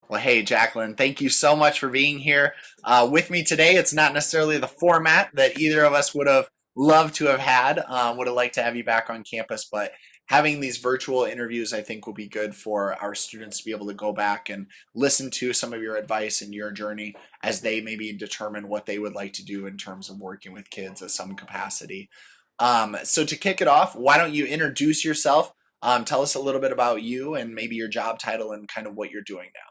Well, hey, Jaclyn, thank you so much for being here with me today. It's not necessarily the format that either of us would have loved to have had, would have liked to have you back on campus, but having these virtual interviews, I think, will be good for our students to be able to go back and listen to some of your advice and your journey as they maybe determine what they would like to do in terms of working with kids at some capacity. So, to kick it off, why don't you introduce yourself? Tell us a little bit about you and maybe your job title and kind of what you're doing now.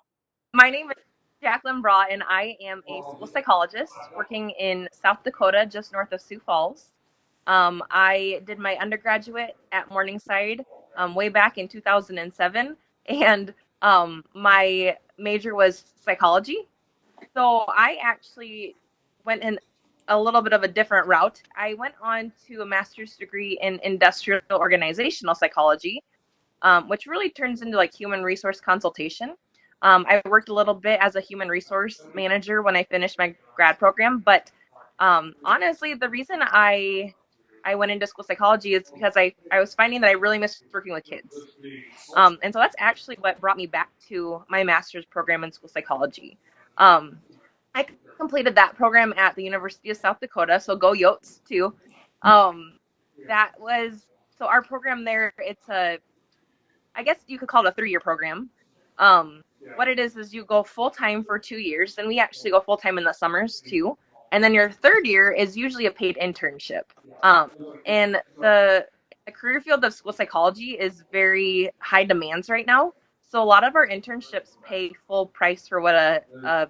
My name is Jaclyn Braa, and I am a school psychologist working in South Dakota, just north of Sioux Falls. I did my undergraduate at Morningside way back in 2007, and my major was psychology. So I actually went in a little bit of a different route. I went on to a master's degree in industrial organizational psychology, which really turns into like human resource consultation. I worked a little bit as a human resource manager when I finished my grad program, but honestly, the reason I went into school psychology is because I was finding that I really missed working with kids. And so that's actually what brought me back to my master's program in school psychology. Um, I completed that program at the University of South Dakota, so go Yotes too. Um, that was so our program there. It's a I guess you could call it a 3-year program. What it is you go full time for 2 years, and we actually go full time in the summers too. And then your third year is usually a paid internship. And the career field of school psychology is very high demands right now. So a lot of our internships pay full price for what a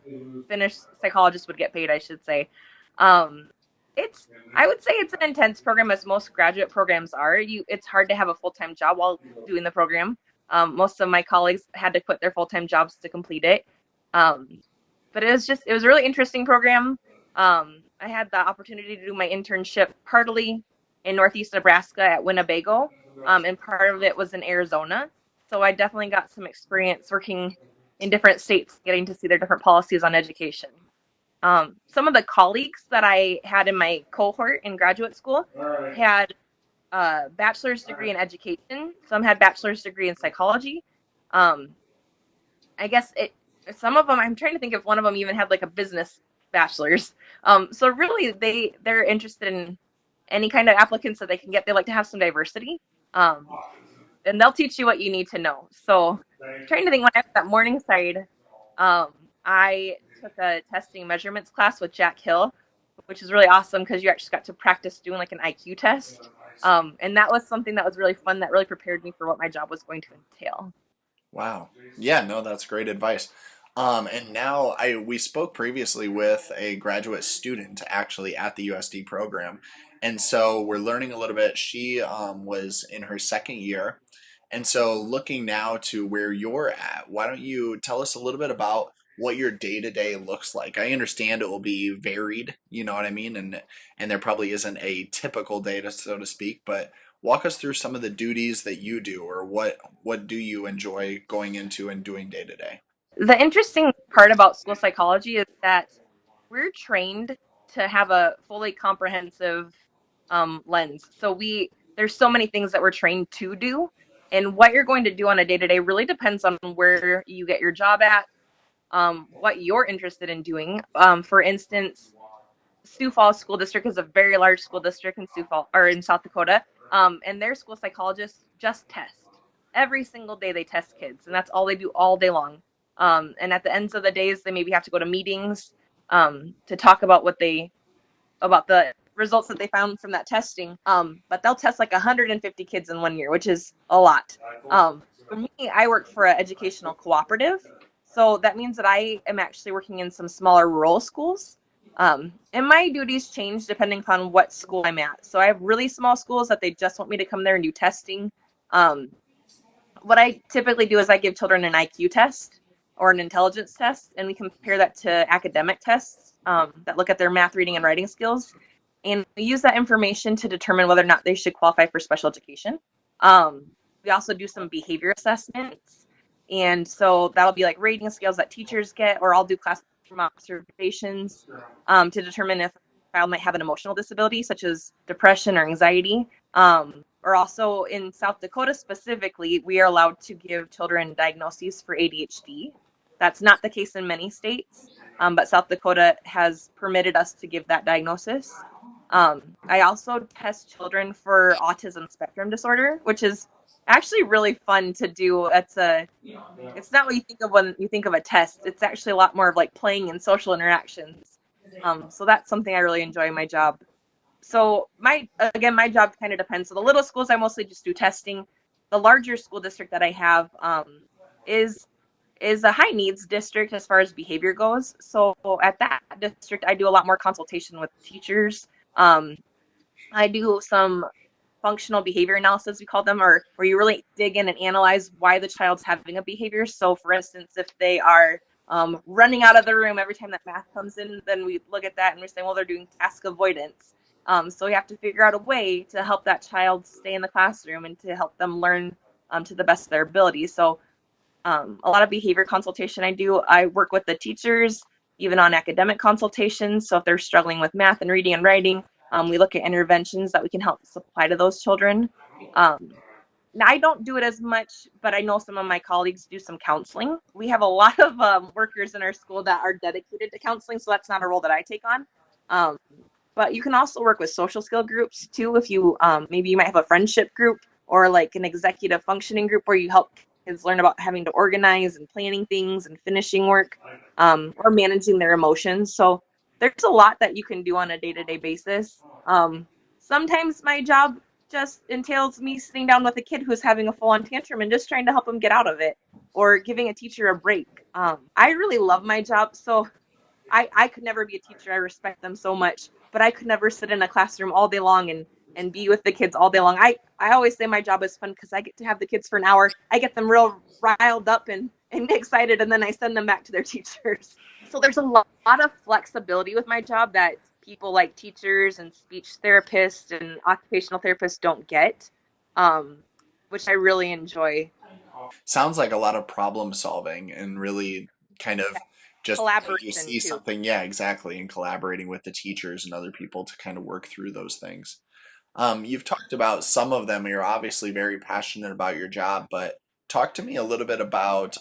finished psychologist would get paid, I should say. Um, it's I would say it's an intense program as most graduate programs are. It's hard to have a full-time job while doing the program. Most of my colleagues had to quit their full-time jobs to complete it. Um, but it was a really interesting program. I had the opportunity to do my internship partly in Northeast Nebraska at Winnebago, and part of it was in Arizona. So I definitely got some experience working in different states, getting to see their different policies on education. Some of the colleagues that I had in my cohort in graduate school had a bachelor's degree in education. Some had bachelor's degree in psychology. Um, I guess it. Some of them. I'm trying to think if one of them even had like a business bachelor's. So really, they're interested in any kind of applicants that they can get. They like to have some diversity. Um, and they'll teach you what you need to know. So, trying to think when I was at Morningside, I took a testing measurements class with Jack Hill, which is really awesome because you actually got to practice doing like an IQ test. And that was something that was really fun that really prepared me for what my job was going to entail. Wow. Yeah, no, that's great advice. And now we spoke previously with a graduate student actually at the USD program. And so we're learning a little bit. She was in her second year. And so looking now to where you're at, why don't you tell us a little bit about what your day to day looks like? I understand it will be varied, you know what I mean? And there probably isn't a typical day to so to speak, but walk us through some of the duties that you do or what do you enjoy going into and doing day to day? The interesting part about school psychology is that we're trained to have a fully comprehensive lens. So there's so many things that we're trained to do, and what you're going to do on a day to day really depends on where you get your job at, what you're interested in doing. For instance, Sioux Falls School District is a very large school district in Sioux Falls or in South Dakota, and their school psychologists just test every single day. They test kids, and that's all they do all day long. And at the ends of the days, they maybe have to go to meetings to talk about about the results that they found from that testing. But they'll test like 150 kids in 1 year, which is a lot. For me, I work for an educational cooperative. So that means that I am actually working in some smaller rural schools. And my duties change depending upon what school I'm at. So I have really small schools that they just want me to come there and do testing. Um, what I typically do is I give children an IQ test or an intelligence test, and we compare that to academic tests that look at their math, reading, and writing skills. And we use that information to determine whether or not they should qualify for special education. Um, we also do some behavior assessments. And so that'll be like rating scales that teachers get, or I'll do classroom observations to determine if a child might have an emotional disability, such as depression or anxiety. Or also in South Dakota specifically, we are allowed to give children diagnoses for ADHD. That's not the case in many states, but South Dakota has permitted us to give that diagnosis. I also test children for autism spectrum disorder, which is actually really fun to do. It's not what you think of when you think of a test. It's actually a lot more of like playing and social interactions. So that's something I really enjoy in my job. So my job kind of depends. So the little schools I mostly just do testing. The larger school district that I have is is a high needs district as far as behavior goes. So at that district, I do a lot more consultation with teachers. Um, I do some functional behavior analysis, we call them, or where you really dig in and analyze why the child's having a behavior. So, for instance, if they are running out of the room every time that math comes in, then we look at that and we say, well, they're doing task avoidance. So we have to figure out a way to help that child stay in the classroom and to help them learn to the best of their ability. So a lot of behavior consultation I do. I work with the teachers, even on academic consultations. So if they're struggling with math and reading and writing, we look at interventions that we can help supply to those children. Um, now, I don't do it as much, but I know some of my colleagues do some counseling. We have a lot of workers in our school that are dedicated to counseling, so that's not a role that I take on. Um, but you can also work with social skill groups too. If you maybe you might have a friendship group or like an executive functioning group where you help kids learn about having to organize and planning things and finishing work or managing their emotions. So there's a lot that you can do on a day-to-day basis. Sometimes my job just entails me sitting down with a kid who's having a full-on tantrum and just trying to help them get out of it or giving a teacher a break. I really love my job, so I could never be a teacher. I respect them so much, but I could never sit in a classroom all day long and be with the kids all day long. I always say my job is fun because I get to have the kids for an hour. I get them real riled up and excited, and then I send them back to their teachers. So there's a lot of flexibility with my job that people like teachers and speech therapists and occupational therapists don't get, um, which I really enjoy. Sounds like a lot of problem solving and really kind of just like you Collaboration see too. something, yeah, exactly, and collaborating with the teachers and other people to kind of work through those things. You've talked about some of them. You're obviously very passionate about your job, but talk to me a little bit about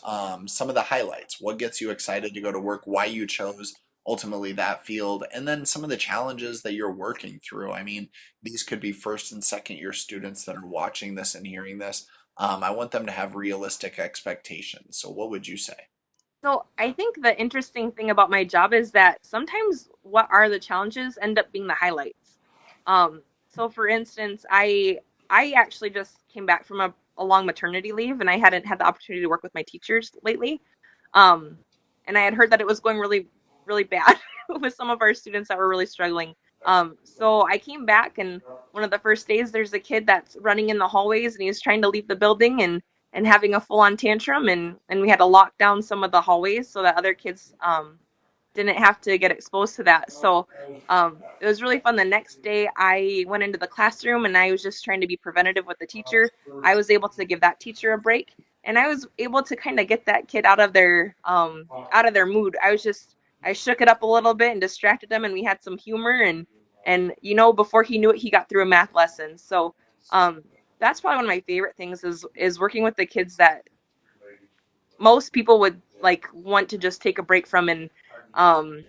some of the highlights. What gets you excited to go to work? Why you chose ultimately that field, and then some of the challenges that you're working through. I mean, these could be first and second year students that are watching this and hearing this. I want them to have realistic expectations. So, what would you say? So I think the interesting thing about my job is that sometimes what are the challenges end up being the highlights. So for instance, I actually just came back from a long maternity leave and I hadn't had the opportunity to work with my teachers lately. Um, and I had heard that it was going really, really bad with some of our students that were really struggling. So I came back and one of the first days there's a kid that's running in the hallways and he's trying to leave the building and having a full on tantrum and we had to lock down some of the hallways so that other kids didn't have to get exposed to that. So it was really fun. The next day, I went into the classroom and I was just trying to be preventative with the teacher. I was able to give that teacher a break, and I was able to kind of get that kid out of their mood. I shook it up a little bit and distracted them, and we had some humor and before he knew it, he got through a math lesson. So um, that's probably one of my favorite things is working with the kids that most people would like want to just take a break from and um,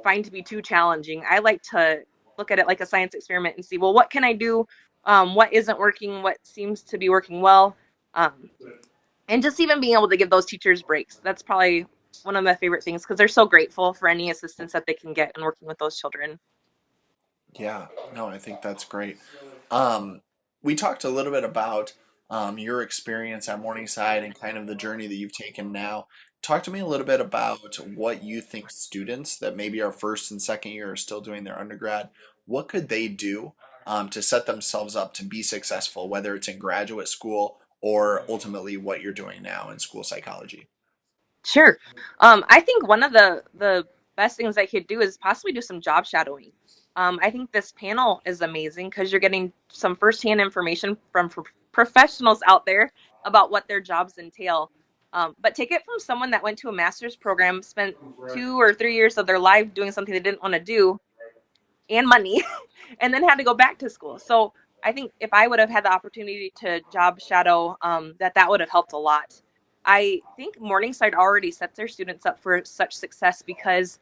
find to be too challenging. I like to look at it like a science experiment and see, well, what can I do? What isn't working? What seems to be working well? Um, and just even being able to give those teachers breaks. That's probably one of my favorite things because they're so grateful for any assistance that they can get in working with those children. Yeah, no, I think that's great. Um, we talked a little bit about your experience at Morningside and kind of the journey that you've taken now. Talk to me a little bit about what you think students that maybe are first and second year are still doing their undergrad, what could they do to set themselves up to be successful, whether it's in graduate school or ultimately what you're doing now in school psychology? Sure. I think one of the best things I could do is possibly do some job shadowing. I think this panel is amazing because you're getting some firsthand information from professionals out there about what their jobs entail. But take it from someone that went to a master's program, spent 2 or 3 years of their life doing something they didn't want to do, and money, and then had to go back to school. So I think if I would have had the opportunity to job shadow, that would have helped a lot. I think Morningside already sets their students up for such success because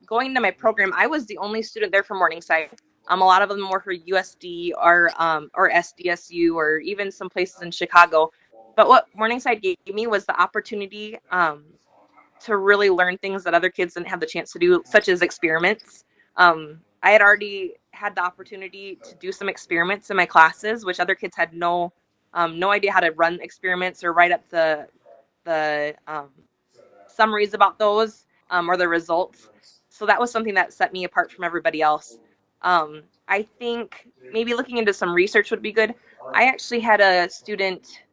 going into my program, I was the only student there for Morningside. A lot of them were for USD or SDSU or even some places in Chicago. But what Morningside gave me was the opportunity to really learn things that other kids didn't have the chance to do, such as experiments. I had already had the opportunity to do some experiments in my classes, which other kids had no idea how to run experiments or write up the summaries about those or the results. So that was something that set me apart from everybody else. I think maybe looking into some research would be good. I actually had a student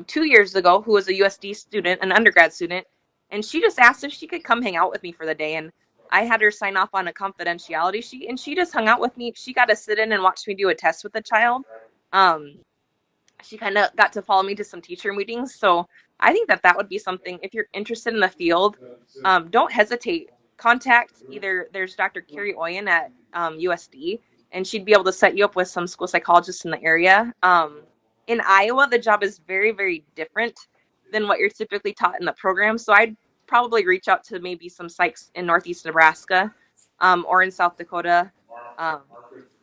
2 years ago who was a USD student, an undergrad student, and she just asked if she could come hang out with me for the day. And I had her sign off on a confidentiality sheet, and she just hung out with me. She got to sit in and watch me do a test with the child. Um, she kind of got to follow me to some teacher meetings. So I think that that would be something if you're interested in the field. Don't hesitate. Contact either there's Dr. Carrie Oyen at USD, and she'd be able to set you up with some school psychologists in the area. In Iowa, the job is very, very different than what you're typically taught in the program. So I'd probably reach out to maybe some psychs in Northeast Nebraska or in South Dakota um,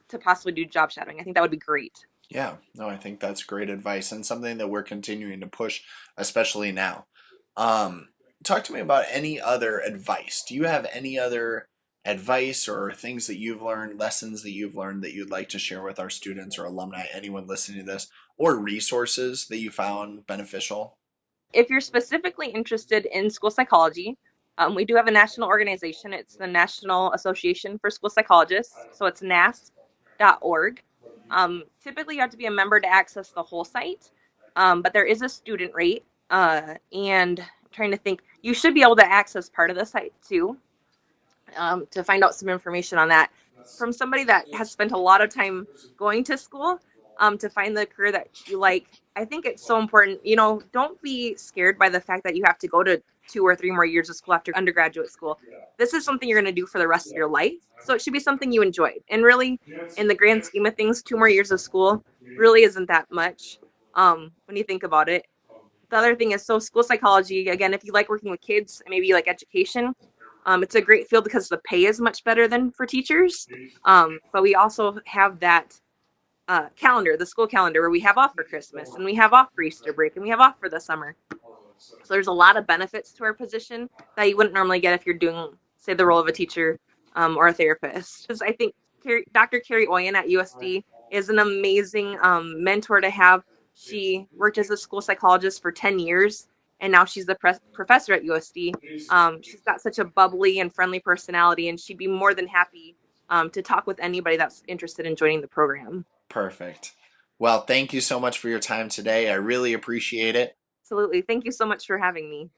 to possibly do job shadowing. I think that would be great. Yeah, no, I think that's great advice and something that we're continuing to push, especially now. Um, Talk to me about any other advice. Do you have any other advice or things that you've learned, lessons that you've learned that you'd like to share with our students or alumni, anyone listening to this, or resources that you found beneficial? If you're specifically interested in school psychology, we do have a national organization. It's the National Association for School Psychologists. So it's nasp.org. Typically, you have to be a member to access the whole site, but there is a student rate. And I'm trying to think, you should be able to access part of the site too to find out some information on that from somebody that has spent a lot of time going to school to find the career that you like. I think it's so important. Don't be scared by the fact that you have to go to 2 or 3 more years of school after undergraduate school. This is something you're going to do for the rest of your life. So it should be something you enjoyed. And really, in the grand scheme of things, 2 more years of school really isn't that much when you think about it. The other thing is, so school psychology, again, if you like working with kids, maybe you like education, it's a great field because the pay is much better than for teachers. But we also have that calendar, the school calendar, where we have off for Christmas and we have off for Easter break and we have off for the summer. So there's a lot of benefits to our position that you wouldn't normally get if you're doing, say, the role of a teacher or a therapist. Because I think Dr. Carrie Oyen at USD is an amazing mentor to have. She worked as a school psychologist for 10 years, and now she's the professor at USD. She's got such a bubbly and friendly personality, and she'd be more than happy to talk with anybody that's interested in joining the program. Perfect. Well, thank you so much for your time today. I really appreciate it. Absolutely. Thank you so much for having me.